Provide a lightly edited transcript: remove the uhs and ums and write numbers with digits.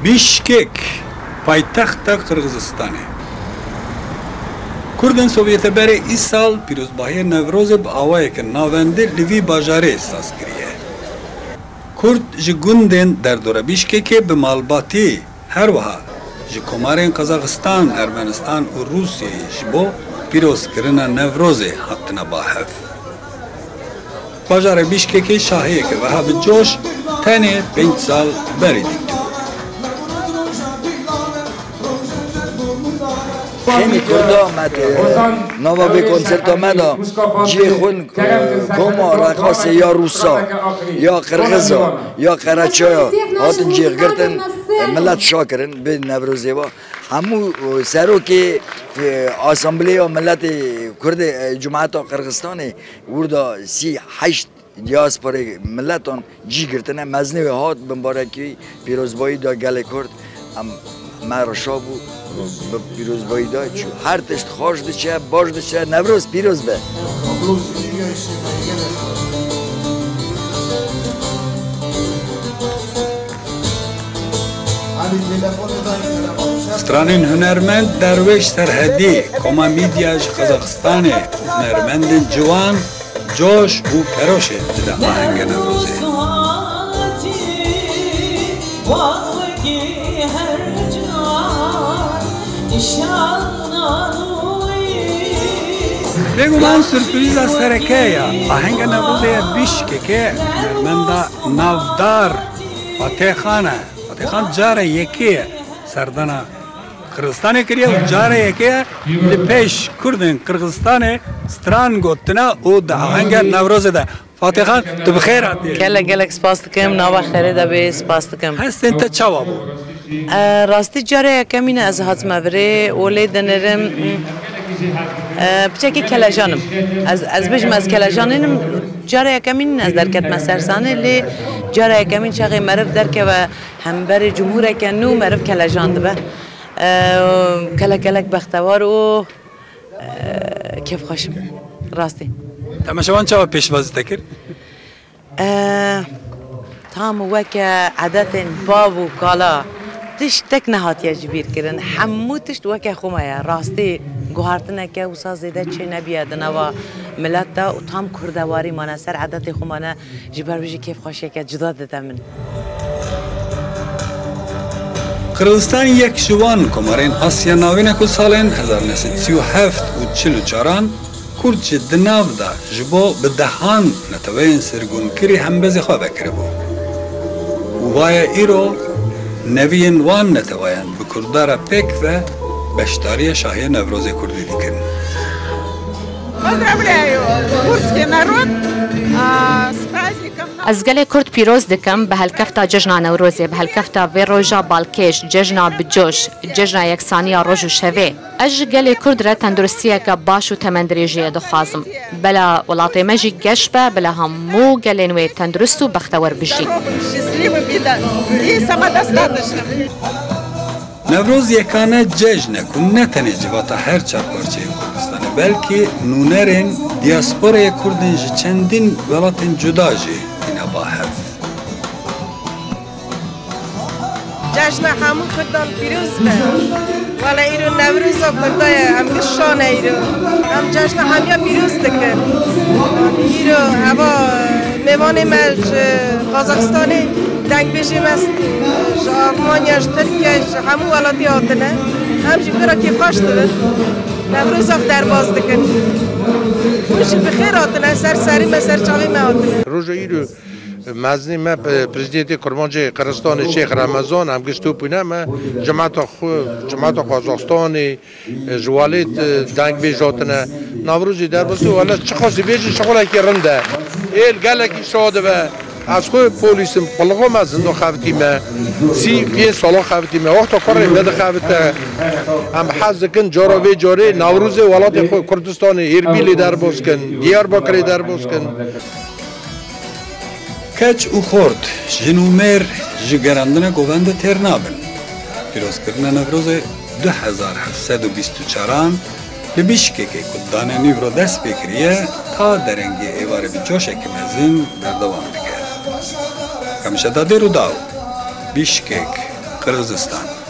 بیشکک پایتخت قرغیزستانه. کردن سوویت بر ای سال پیروزباهی نوروز با آوای که ناونده لیوی باجاره ساز کریه. کرد جی گوندن در دور بیشکک به مالباتی هر وها جی کمارین قزاقستان، ارمنستان و روسیه جبو پیروز کرنا نوروز حتنا با حف. باجار بیشکک شاهیه که وها به جوش تنه 5 سال بری دیگه. خیلی کرد آمد نوا به کنسرت آمد جی خون کما رقاص یا روسا یا قرغزا یا قراچایا هاتن جی گرتن ملت شاکرن به نوروزی و همو سرو که آسامبلی و ملت کرد جماعت قرغستان وردا 38 دیاسپوره ملتان جی گرتن مزنی هات بمبارکی پیروزبایی دا گل کرد مرشا بو پیروزبایی دا چو هر تشت خوش دچه باش دچه نوروز پیروز به سترانین هنرمند درویش سرحدی کما میدیاج قزاقستان هنرمند جوان جوش و پروشه در آهنگ نوروزه. بگو من سرپریز از سرکه یا آهنگ نوروزه بیشکک هنرمند نافدار فاتح خانه. فاتح خان جاره یکیه سردانا قرغستان کریه و جاره یکیه لپیش کردن قرغستان ستران گوتنا او ده آهنگ نوروزه ده. فاتح خان تو بخیر آتی؟ گلک سپاس دکم نوا خیره ده به سپاس دکم. هستین تا چه وابو؟ راستی جاره یکمین از حتما بره اولی دنرم بچه که کلاجانم از بجم از کلاجانم جاره یکمین از درکت مسرسانه لی جاره یکمین چاقی مرف درکه و هم بر جمهور کنو مرف کلاجان ده کلک بختوار و کیف خوشم راستی. تماشاوان چه پیشوازی تکر؟ تام وک عادت باب و کالا تشت تک نهاتیه جبیر کردن همو تشت وک خومه راستی گوهرتنه که وسا زیده چه نبیاد نوا ملت دا و تام کردواری مانه سر عادت خومانه جبر بجی کیف خوشیه که جدا داده من. قرغیزستان یک جوان کمارین آسیا ناوینه که سالن 1937 و 44 کرد چه دناو دا جبو به دهان نتوین سرگون کری هم بزی خواه بکره بو. و وای ایرو نوین وان نتوین به کردارا پیک و بشتاری شاهی نوروز کردی دیکن. از گل کرد پیروز دکم به هلکفتا جشن نوروزی به هلکفتا و روزا بالکش جشن بجوش جشن یکسانی روز و شوه اج گل کرد را تندرستی که باش و تمندریجی دخوازم بلا ولاتی مجی گش بلا همو گل نوی تندرست و بختور بجی. نوروز یکانه جشن کن نه تنی جواتا هر چهار پارچه کردستانه بلکه نونرین دیاسپورای کردن چندین ولاتن جدا جی اینا با حف. جشن همون کردان پیروز به ولی ایرو نوروز کردای هم گشانه ایرو هم جشن همیا پیروز دکن ایرو هوا میوان ملج قزاقستانی دنگ بشیم از آلمانیاش ترکیهش همون ولاتی آتنه همچی برا که خوش دارن نوروز در باز دکن خوشی بخیر آتنه سر سری ما سر چاوی ما آتنه روز ایرو مزنی ما پرزیدنت کرمانچه قرغیزستان شیخ رمضان هم گشتو پینه ما جماعت قزاقستان جوالت دنگ بیجاتنه نوروزی در باز ولی چه خاصی بیجی شغله که رنده ایل گله کی شاده و از خود پلیسم بلغم از زندان خواهدیم 35 سال خواهدیم وقتا کاری مد خواهد هم حز کن جاروی جاری نوروز ولایت خود کردستان اربیل در باز کن دیاربکر در باز کن کچ او خورد جنومر جگراندن گوند ترنابن پیروز کردن نوروز 2724 لبیشکه که کدان نیورو دست بکریه تا درنگی ایوار بیجوش اکمزین در دوام بکرد. کمشه داده رو داو بیشکک قرغزستان.